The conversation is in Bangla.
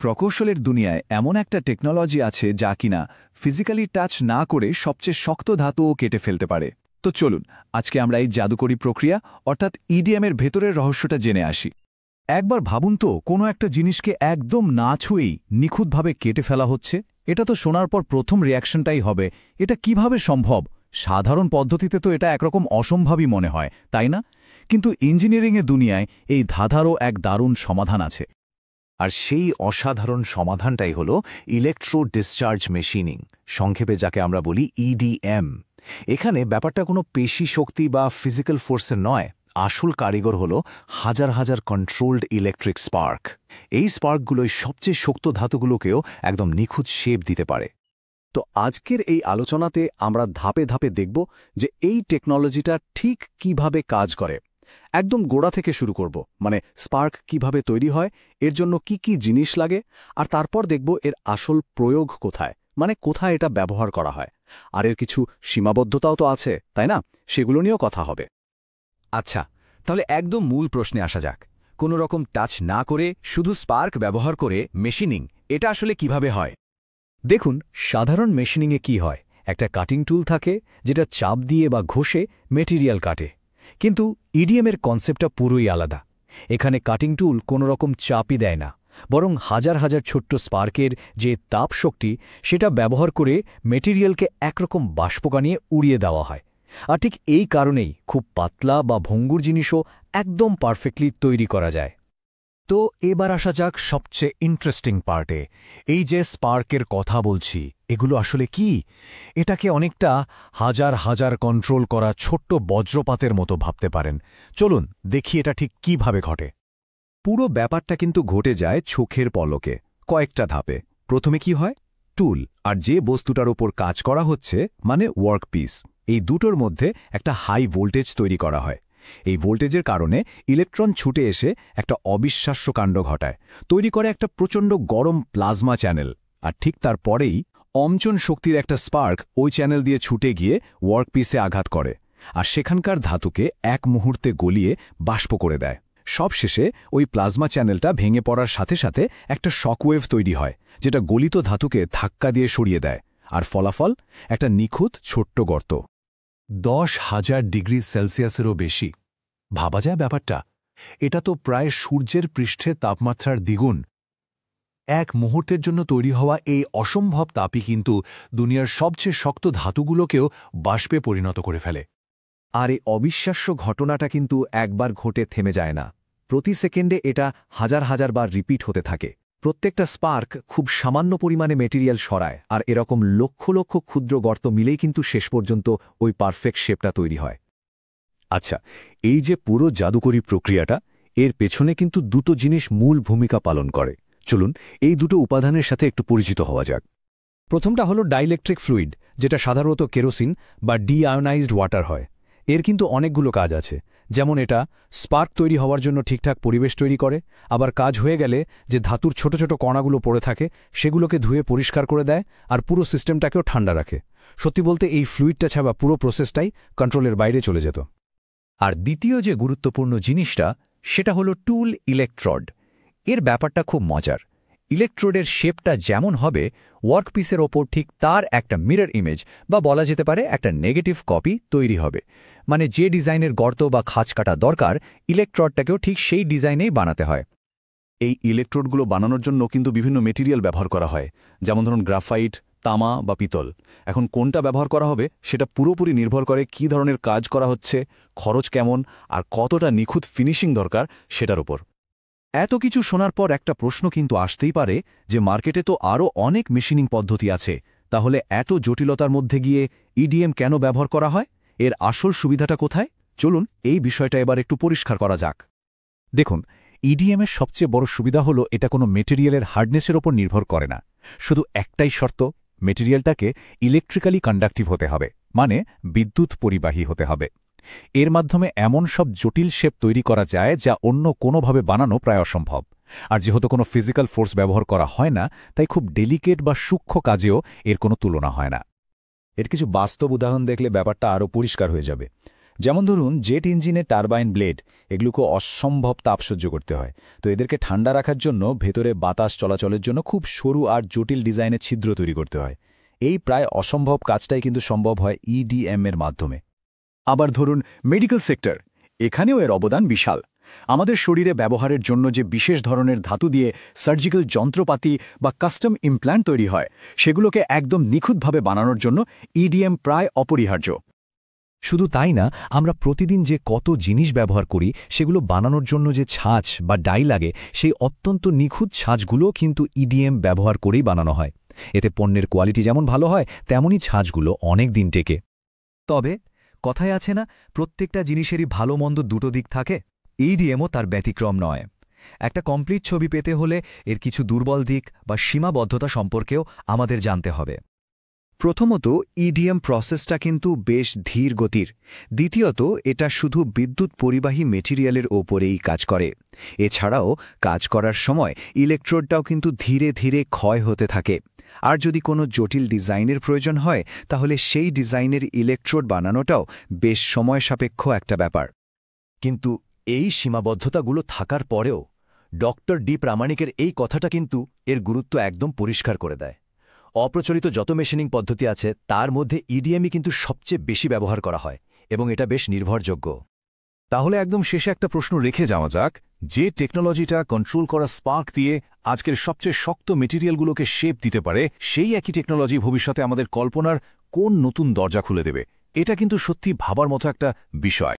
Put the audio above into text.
প্রকৌশলের দুনিয়ায় এমন একটা টেকনোলজি আছে যা কিনা ফিজিক্যালি টাচ না করে সবচেয়ে শক্ত ধাতুও কেটে ফেলতে পারে। তো চলুন আজকে আমরা এই জাদুকরী প্রক্রিয়া অর্থাৎ ইডিএমের ভেতরের রহস্যটা জেনে আসি। একবার ভাবুন তো, কোনো একটা জিনিসকে একদম না ছুঁয়েই নিখুঁতভাবে কেটে ফেলা হচ্ছে। এটা তো শোনার পর প্রথম রিয়াকশনটাই হবে, এটা কিভাবে সম্ভব? সাধারণ পদ্ধতিতে তো এটা একরকম অসম্ভবই মনে হয়, তাই না? কিন্তু ইঞ্জিনিয়ারিংয়ের দুনিয়ায় এই ধাঁধারও এক দারুণ সমাধান আছে। আর সেই অসাধারণ সমাধানটাই হল ইলেকট্রো ডিসচার্জ মেশিনিং, সংক্ষেপে যাকে আমরা বলি ইডিএম। এখানে ব্যাপারটা কোনো পেশি শক্তি বা ফিজিক্যাল ফোর্সের নয়, আসল কারিগর হল হাজার হাজার কন্ট্রোলড ইলেকট্রিক স্পার্ক। এই স্পার্কগুলোই সবচেয়ে শক্ত ধাতুগুলোকেও একদম নিখুঁত শেপ দিতে পারে। তো আজকের এই আলোচনাতে আমরা ধাপে ধাপে দেখব যে এই টেকনোলজিটা ঠিক কিভাবে কাজ করে। একদম গোড়া থেকে শুরু করব, মানে স্পার্ক কিভাবে তৈরি হয়, এর জন্য কি কি জিনিস লাগে, আর তারপর দেখব এর আসল প্রয়োগ কোথায়, মানে কোথায় এটা ব্যবহার করা হয়। আর এর কিছু সীমাবদ্ধতাও তো আছে, তাই না? সেগুলো নিয়েও কথা হবে। আচ্ছা, তাহলে একদম মূল প্রশ্নে আসা যাক। কোনো রকম টাচ না করে শুধু স্পার্ক ব্যবহার করে মেশিনিং, এটা আসলে কিভাবে হয়? দেখুন, সাধারণ মেশিনিংয়ে কি হয়, একটা কাটিং টুল থাকে যেটা চাপ দিয়ে বা ঘষে মেটেরিয়াল কাটে। কিন্তু ইডিএমের কনসেপ্টটা পুরোই আলাদা। এখানে কাটিং টুল কোনো রকম চাপই দেয় না, বরং হাজার হাজার ছোট্ট স্পার্কের যে তাপ শক্তি, সেটা ব্যবহার করে মেটেরিয়ালকে একরকম বাষ্পকা নিয়ে উড়িয়ে দেওয়া হয়। আর ঠিক এই কারণেই খুব পাতলা বা ভঙ্গুর জিনিসও একদম পারফেক্টলি তৈরি করা যায়। তো এবার আসা যাক সবচেয়ে ইন্টারেস্টিং পার্টে। এই যে স্পার্কের কথা বলছি, এগুলো আসলে কি? এটাকে অনেকটা হাজার হাজার কন্ট্রোল করা ছোট্ট বজ্রপাতের মতো ভাবতে পারেন। চলুন দেখি এটা ঠিক কিভাবে ঘটে। পুরো ব্যাপারটা কিন্তু ঘটে যায় চোখের পলকে, কয়েকটা ধাপে। প্রথমে কি হয়? টুল আর যে বস্তুটার ওপর কাজ করা হচ্ছে, মানে ওয়ার্কপিস, এই দুটোর মধ্যে একটা হাই ভোল্টেজ তৈরি করা হয়। এই ভোল্টেজের কারণে ইলেকট্রন ছুটে এসে একটা অবিশ্বাস্য কাণ্ড ঘটায়, তৈরি করে একটা প্রচণ্ড গরম প্লাজমা চ্যানেল। আর ঠিক তারপরেই অমচন শক্তির একটা স্পার্ক ওই চ্যানেল দিয়ে ছুটে গিয়ে ওয়ার্কপিসে আঘাত করে, আর সেখানকার ধাতুকে এক মুহূর্তে গলিয়ে বাষ্প করে দেয়। সবশেষে ওই প্লাজমা চ্যানেলটা ভেঙে পড়ার সাথে সাথে একটা শকওয়েভ তৈরি হয়, যেটা গলিত ধাতুকে ধাক্কা দিয়ে সরিয়ে দেয়। আর ফলাফল একটা নিখুঁত ছোট্ট গর্ত। 10,000 ডিগ্রি সেলসিয়াসেরও বেশি। ভাবা যায় ব্যাপারটা? এটা তো প্রায় সূর্যের পৃষ্ঠের তাপমাত্রার দ্বিগুণ। এক মুহূর্তের জন্য তৈরি হওয়া এই অসম্ভব তাপই কিন্তু দুনিয়ার সবচেয়ে শক্ত ধাতুগুলোকেও বাষ্পে পরিণত করে ফেলে। আর এই অবিশ্বাস্য ঘটনাটা কিন্তু একবার ঘটে থেমে যায় না। প্রতি সেকেন্ডে এটা হাজার হাজার বার রিপিট হতে থাকে। প্রত্যেকটা স্পার্ক খুব সামান্য পরিমাণে মেটেরিয়াল সরায়, আর এরকম লক্ষ লক্ষ ক্ষুদ্র গর্ত মিলেই কিন্তু শেষ পর্যন্ত ওই পারফেক্ট শেপটা তৈরি হয়। আচ্ছা, এই যে পুরো জাদুকরী প্রক্রিয়াটা, এর পেছনে কিন্তু দুটো জিনিস মূল ভূমিকা পালন করে। চলুন এই দুটো উপাদানের সাথে একটু পরিচিত হওয়া যাক। প্রথমটা হলো ডাইইলেকট্রিক ফ্লুইড, যেটা সাধারণত কেরোসিন বা ডিআয়োনাইজড ওয়াটার হয়। এর কিন্তু অনেকগুলো কাজ আছে। যেমন এটা স্পার্ক তৈরি হওয়ার জন্য ঠিকঠাক পরিবেশ তৈরি করে, আবার কাজ হয়ে গেলে যে ধাতুর ছোট ছোট কণাগুলো পড়ে থাকে সেগুলোকে ধুয়ে পরিষ্কার করে দেয়, আর পুরো সিস্টেমটাকেও ঠান্ডা রাখে। সত্যি বলতে এই ফ্লুইডটা ছাড়া পুরো প্রসেসটাই কন্ট্রোলের বাইরে চলে যেত। আর দ্বিতীয় যে গুরুত্বপূর্ণ জিনিসটা, সেটা হলো টুল ইলেকট্রোড। এর ব্যাপারটা খুব মজার। ইলেকট্রোডের শেপটা যেমন হবে, ওয়ার্কপিসের ওপর ঠিক তার একটা মিরর ইমেজ, বা বলা যেতে পারে একটা নেগেটিভ কপি তৈরি হবে। মানে যে ডিজাইনের গর্ত বা খাঁজ কাটা দরকার, ইলেকট্রোডটাকেও ঠিক সেই ডিজাইনেই বানাতে হয়। এই ইলেকট্রোডগুলো বানানোর জন্য কিন্তু বিভিন্ন মেটেরিয়াল ব্যবহার করা হয়, যেমন ধরুন গ্রাফাইট, তামা বা পিতল। এখন কোনটা ব্যবহার করা হবে সেটা পুরোপুরি নির্ভর করে কী ধরনের কাজ করা হচ্ছে, খরচ কেমন, আর কতটা নিখুঁত ফিনিশিং দরকার সেটার উপর। এত কিছু শোনার পর একটা প্রশ্ন কিন্তু আসতেই পারে যে মার্কেটে তো আরও অনেক মেশিনিং পদ্ধতি আছে, তাহলে এত জটিলতার মধ্যে গিয়ে ইডিএম কেন ব্যবহার করা হয়? এর আসল সুবিধাটা কোথায়? চলুন এই বিষয়টা এবার একটু পরিষ্কার করা যাক। দেখুন, ইডিএমের সবচেয়ে বড় সুবিধা হলো এটা কোনো মেটেরিয়ালের হার্ডনেসের ওপর নির্ভর করে না। শুধু একটাই শর্ত, মেটেরিয়ালটাকে ইলেকট্রিক্যালি কন্ডাক্টিভ হতে হবে, মানে বিদ্যুৎ পরিবাহী হতে হবে। এর মাধ্যমে এমন সব জটিল শেপ তৈরি করা যায় যা অন্য কোনোভাবে বানানো প্রায় অসম্ভব। আর যেহেতু কোনো ফিজিক্যাল ফোর্স ব্যবহার করা হয় না, তাই খুব ডেলিকেট বা সূক্ষ্ম কাজেও এর কোনো তুলনা হয় না। এর কিছু বাস্তব উদাহরণ দেখলে ব্যাপারটা আরও পরিষ্কার হয়ে যাবে। যেমন ধরুন জেট ইঞ্জিনের টারবাইন ব্লেড, এগুলোকে অসম্ভব তাপ সহ্য করতে হয়। তো এদেরকে ঠান্ডা রাখার জন্য ভেতরে বাতাস চলাচলের জন্য খুব সরু আর জটিল ডিজাইনের ছিদ্র তৈরি করতে হয়। এই প্রায় অসম্ভব কাজটাই কিন্তু সম্ভব হয় EDM এর মাধ্যমে। আবার ধরুন মেডিকেল সেক্টর, এখানেও এর অবদান বিশাল। আমাদের শরীরে ব্যবহারের জন্য যে বিশেষ ধরনের ধাতু দিয়ে সার্জিক্যাল যন্ত্রপাতি বা কাস্টম ইমপ্ল্যান্ট তৈরি হয়, সেগুলোকে একদম নিখুঁতভাবে বানানোর জন্য EDM প্রায় অপরিহার্য। শুধু তাই না, আমরা প্রতিদিন যে কত জিনিস ব্যবহার করি সেগুলো বানানোর জন্য যে ছাঁচ বা ডাই লাগে, সেই অত্যন্ত নিখুঁত ছাঁচগুলো কিন্তু EDM ব্যবহার করেই বানানো হয়। এতে পণ্যের কোয়ালিটি যেমন ভালো হয়, তেমনই ছাঁচগুলো অনেক দিন টেকে। তবে কথায় আছে না, প্রত্যেকটা জিনিসেরই ভালো মন্দ দুটো দিক থাকে। EDMও তার ব্যতিক্রম নয়। একটা কমপ্লিট ছবি পেতে হলে এর কিছু দুর্বল দিক বা সীমাবদ্ধতা সম্পর্কেও আমাদের জানতে হবে। প্রথমত, EDM প্রসেসটা কিন্তু বেশ ধীর গতির। দ্বিতীয়ত, এটা শুধু বিদ্যুৎ পরিবাহী মেটেরিয়ালের ওপরেই কাজ করে। এছাড়াও কাজ করার সময় ইলেকট্রোডটাও কিন্তু ধীরে ধীরে ক্ষয় হতে থাকে। আর যদি কোনো জটিল ডিজাইনের প্রয়োজন হয়, তাহলে সেই ডিজাইনের ইলেকট্রোড বানানোটাও বেশ সময় সাপেক্ষ একটা ব্যাপার। কিন্তু এই সীমাবদ্ধতাগুলো থাকার পরেও ডক্টর ডি প্রামাণিকের এই কথাটা কিন্তু এর গুরুত্ব একদম পরিষ্কার করে দেয়। অপ্রচলিত যত মেশিনিং পদ্ধতি আছে তার মধ্যে EDMই কিন্তু সবচেয়ে বেশি ব্যবহার করা হয় এবং এটা বেশ নির্ভরযোগ্য। তাহলে একদম শেষে একটা প্রশ্ন রেখে যাওয়া যাক, যে টেকনোলজিটা কন্ট্রোল করা স্পার্ক দিয়ে আজকের সবচেয়ে শক্ত মেটেরিয়ালগুলোকে শেপ দিতে পারে, সেই একই টেকনোলজি ভবিষ্যতে আমাদের কল্পনার কোন নতুন দরজা খুলে দেবে? এটা কিন্তু সত্যি ভাবার মতো একটা বিষয়।